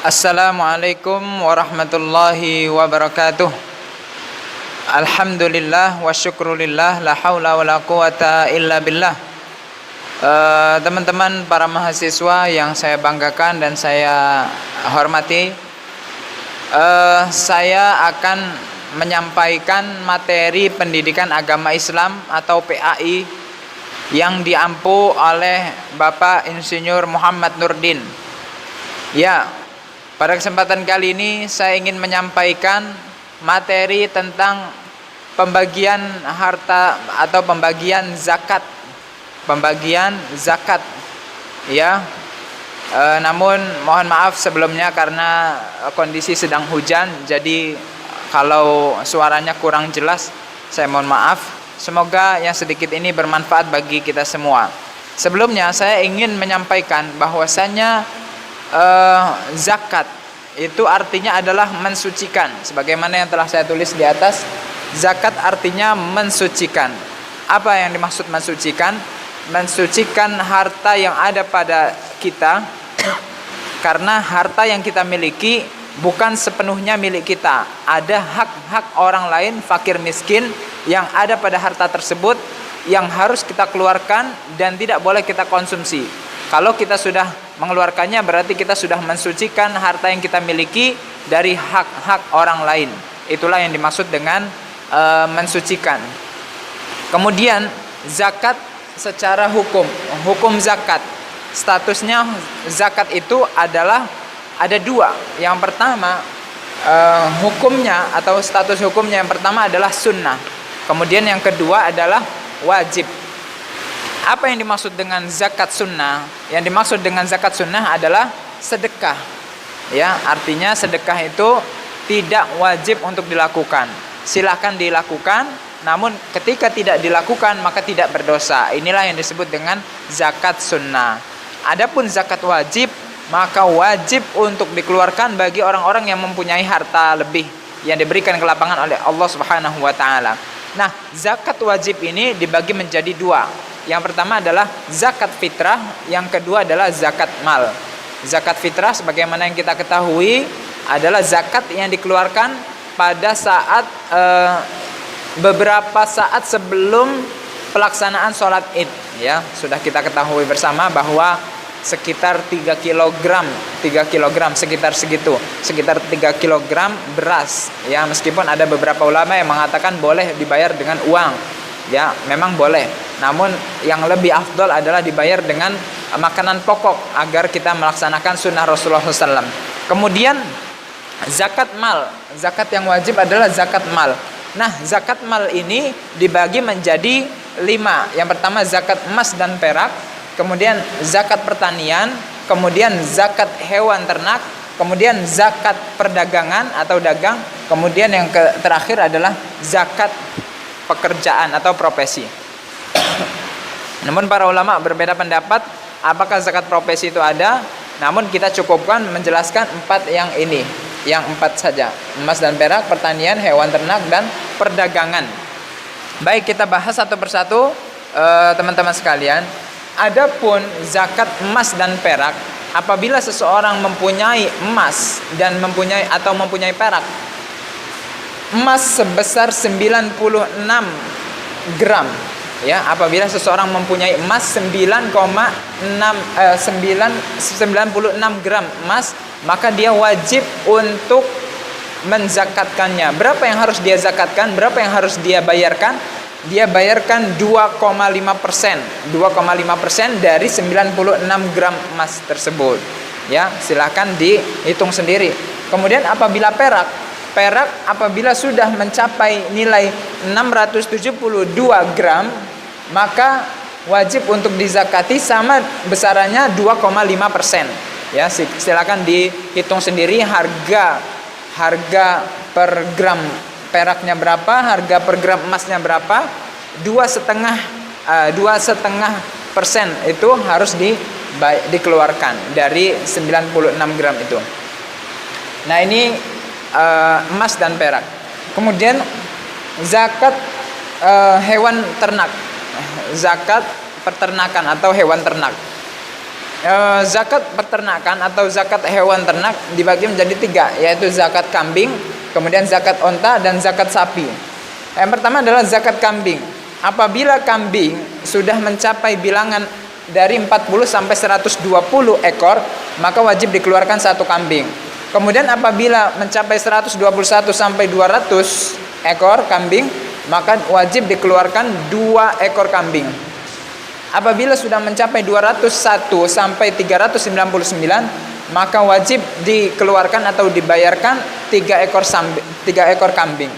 Assalamualaikum warahmatullahi wabarakatuh. Alhamdulillah wa syukrulillah, la haula wa la quwata illa billah. Teman-teman para mahasiswa yang saya banggakan dan saya hormati, saya akan menyampaikan materi pendidikan agama Islam atau PAI yang diampu oleh Bapak Insinyur Muhammad Nurdin. Ya, pada kesempatan kali ini saya ingin menyampaikan materi tentang pembagian harta atau pembagian zakat. Pembagian zakat. Ya. Namun mohon maaf sebelumnya karena kondisi sedang hujan, jadi kalau suaranya kurang jelas saya mohon maaf. Semoga yang sedikit ini bermanfaat bagi kita semua. Sebelumnya saya ingin menyampaikan bahwasanya zakat itu artinya adalah mensucikan, sebagaimana yang telah saya tulis di atas. Zakat artinya mensucikan. Apa yang dimaksud mensucikan? Mensucikan harta yang ada pada kita, karena harta yang kita miliki bukan sepenuhnya milik kita. Ada hak-hak orang lain, fakir miskin, yang ada pada harta tersebut, yang harus kita keluarkan dan tidak boleh kita konsumsi. Kalau kita sudah mengeluarkannya, berarti kita sudah mensucikan harta yang kita miliki dari hak-hak orang lain. Itulah yang dimaksud dengan mensucikan. Kemudian zakat secara hukum zakat, statusnya zakat itu adalah ada dua. Yang pertama, hukumnya atau status hukumnya yang pertama adalah sunnah. Kemudian yang kedua adalah wajib. Apa yang dimaksud dengan zakat sunnah? Yang dimaksud dengan zakat sunnah adalah sedekah. Ya, artinya sedekah itu tidak wajib untuk dilakukan. Silakan dilakukan, namun ketika tidak dilakukan maka tidak berdosa. Inilah yang disebut dengan zakat sunnah. Adapun zakat wajib, maka wajib untuk dikeluarkan bagi orang-orang yang mempunyai harta lebih yang diberikan ke lapangan oleh Allah Subhanahu wa taala. Nah, zakat wajib ini dibagi menjadi dua. Yang pertama adalah zakat fitrah, yang kedua adalah zakat mal. Zakat fitrah sebagaimana yang kita ketahui adalah zakat yang dikeluarkan pada saat beberapa saat sebelum pelaksanaan sholat Id. Ya, sudah kita ketahui bersama bahwa sekitar 3 kg sekitar segitu, sekitar 3 kg beras. Ya, meskipun ada beberapa ulama yang mengatakan boleh dibayar dengan uang. Ya, memang boleh. Namun yang lebih afdol adalah dibayar dengan makanan pokok agar kita melaksanakan sunnah Rasulullah SAW. Kemudian zakat mal. Zakat yang wajib adalah zakat mal. Nah, zakat mal ini dibagi menjadi 5. Yang pertama zakat emas dan perak, kemudian zakat pertanian, kemudian zakat hewan ternak, kemudian zakat perdagangan atau dagang, kemudian yang terakhir adalah zakat pekerjaan atau profesi. Namun para ulama berbeda pendapat apakah zakat profesi itu ada. Namun kita cukupkan menjelaskan 4 yang ini, yang 4 saja: emas dan perak, pertanian, hewan ternak, dan perdagangan. Baik, kita bahas satu persatu teman-teman sekalian. Adapun zakat emas dan perak, apabila seseorang mempunyai emas dan mempunyai perak, emas sebesar 96 gram. Ya, apabila seseorang mempunyai emas 96 gram emas, maka dia wajib untuk menzakatkannya. Berapa yang harus dia zakatkan? Berapa yang harus dia bayarkan? Dia bayarkan 2,5%. 2,5% dari 96 gram emas tersebut. Ya, silakan dihitung sendiri. Kemudian apabila perak apabila sudah mencapai nilai 672 gram, maka wajib untuk dizakati sama besarannya 2,5%. Ya, silakan dihitung sendiri harga per gram peraknya berapa, harga per gram emasnya berapa. 2,5% itu harus dikeluarkan dari 96 gram itu. Nah, ini emas dan perak. Kemudian zakat hewan ternak, zakat peternakan atau hewan ternak. Zakat peternakan atau zakat hewan ternak dibagi menjadi 3, yaitu zakat kambing, kemudian zakat onta, dan zakat sapi. Yang pertama adalah zakat kambing. Apabila kambing sudah mencapai bilangan dari 40 sampai 120 ekor, maka wajib dikeluarkan 1 kambing. Kemudian apabila mencapai 121 sampai 200 ekor kambing, maka wajib dikeluarkan 2 ekor kambing. Apabila sudah mencapai 201 sampai 399, maka wajib dikeluarkan atau dibayarkan 3 ekor kambing.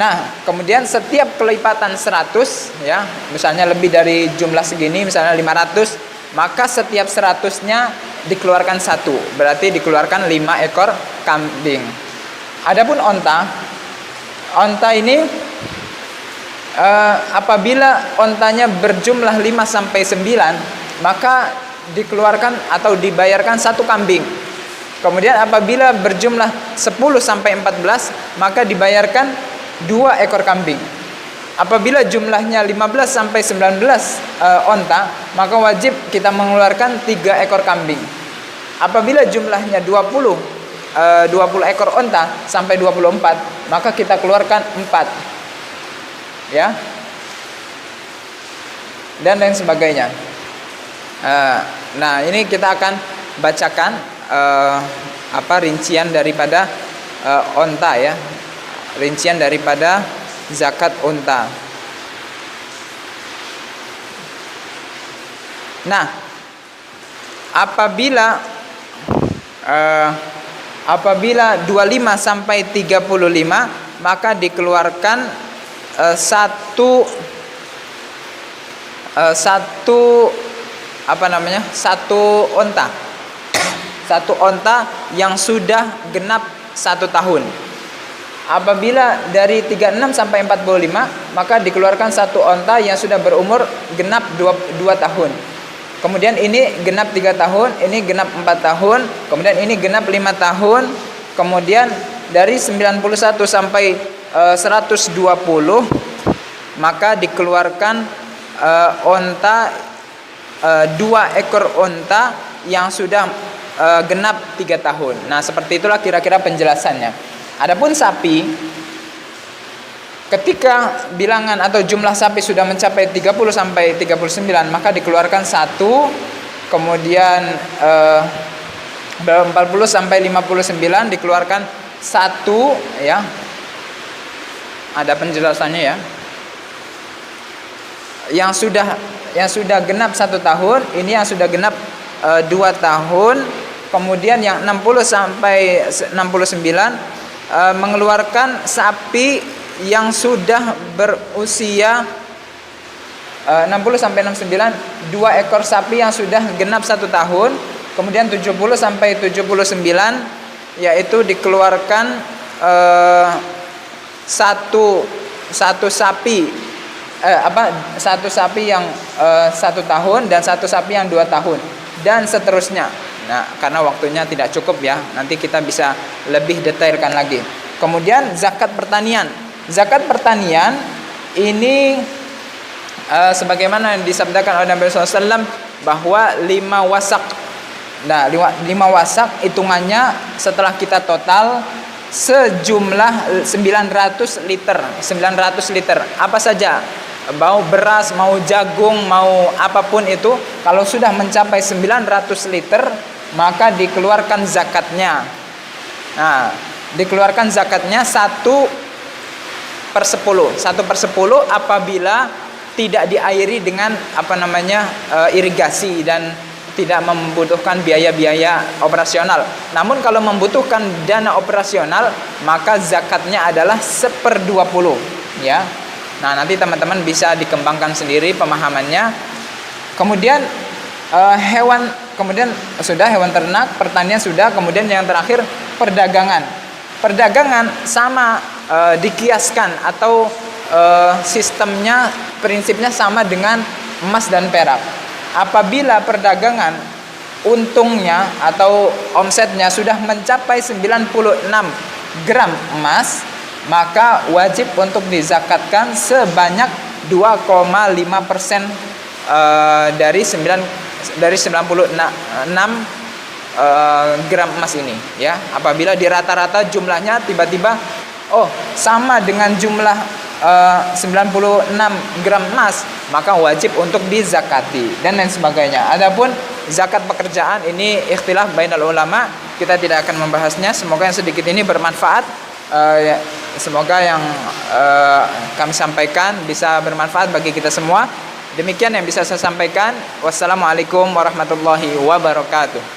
Nah, kemudian setiap kelipatan 100, ya, misalnya lebih dari jumlah segini, misalnya 500, maka setiap 100-nya dikeluarkan 1, berarti dikeluarkan 5 ekor kambing. Adapun onta ini apabila ontanya berjumlah 5 sampai 9, maka dikeluarkan atau dibayarkan 1 kambing. Kemudian apabila berjumlah 10 sampai 14, maka dibayarkan 2 ekor kambing. Apabila jumlahnya 15 sampai 19 onta, maka wajib kita mengeluarkan 3 ekor kambing. Apabila jumlahnya 20 ekor onta sampai 24, maka kita keluarkan 4. Ya, dan lain sebagainya. Nah, ini kita akan bacakan rincian daripada onta, ya, rincian daripada zakat onta. Nah, apabila 25 sampai 35, maka dikeluarkan satu onta yang sudah genap 1 tahun. Apabila dari 36 sampai 45, maka dikeluarkan 1 onta yang sudah berumur genap 2 tahun. Kemudian ini genap 3 tahun, ini genap 4 tahun, kemudian ini genap 5 tahun. Kemudian dari 91 sampai 120, maka dikeluarkan onta 2 ekor onta yang sudah genap 3 tahun. Nah, seperti itulah kira-kira penjelasannya. Adapun sapi, ketika bilangan atau jumlah sapi sudah mencapai 30 sampai 39, maka dikeluarkan 1. Kemudian 40 sampai 59 dikeluarkan 1, ya. Ada penjelasannya, ya. Yang sudah genap 1 tahun, ini yang sudah genap 2 tahun. Kemudian yang 60 sampai 69 mengeluarkan sapi yang sudah berusia 60 sampai 69, 2 ekor sapi yang sudah genap 1 tahun. Kemudian 70 sampai 79, yaitu dikeluarkan satu sapi yang 1 tahun dan 1 sapi yang 2 tahun, dan seterusnya. Nah, karena waktunya tidak cukup, ya, nanti kita bisa lebih detailkan lagi. Kemudian zakat pertanian. Zakat pertanian ini sebagaimana yang disabdakan oleh Nabi SAW, bahwa 5 wasak. Nah, 5 wasak hitungannya setelah kita total sejumlah 900 liter. Apa saja, mau beras, mau jagung, mau apapun itu, kalau sudah mencapai 900 liter, maka dikeluarkan zakatnya. Nah, dikeluarkan zakatnya 1/10. 1/10 apabila tidak diairi dengan irigasi dan tidak membutuhkan biaya-biaya operasional. Namun kalau membutuhkan dana operasional, maka zakatnya adalah 1/20, ya. Nah, nanti teman-teman bisa dikembangkan sendiri pemahamannya. Kemudian kemudian sudah hewan ternak, pertanian sudah, kemudian yang terakhir perdagangan. Perdagangan sama, dikiaskan atau sistemnya, prinsipnya sama dengan emas dan perak. Apabila perdagangan untungnya atau omsetnya sudah mencapai 96 gram emas, maka wajib untuk dizakatkan sebanyak 2,5% dari dari 96 gram emas ini ya. Apabila di rata-rata jumlahnya tiba-tiba sama dengan jumlah 96 gram emas, maka wajib untuk dizakati dan lain sebagainya. Adapun zakat pekerjaan ini ikhtilaf bainal ulama, kita tidak akan membahasnya. Semoga yang sedikit ini bermanfaat. Semoga yang kami sampaikan bisa bermanfaat bagi kita semua. Demikian yang bisa saya sampaikan. Wassalamualaikum warahmatullahi wabarakatuh.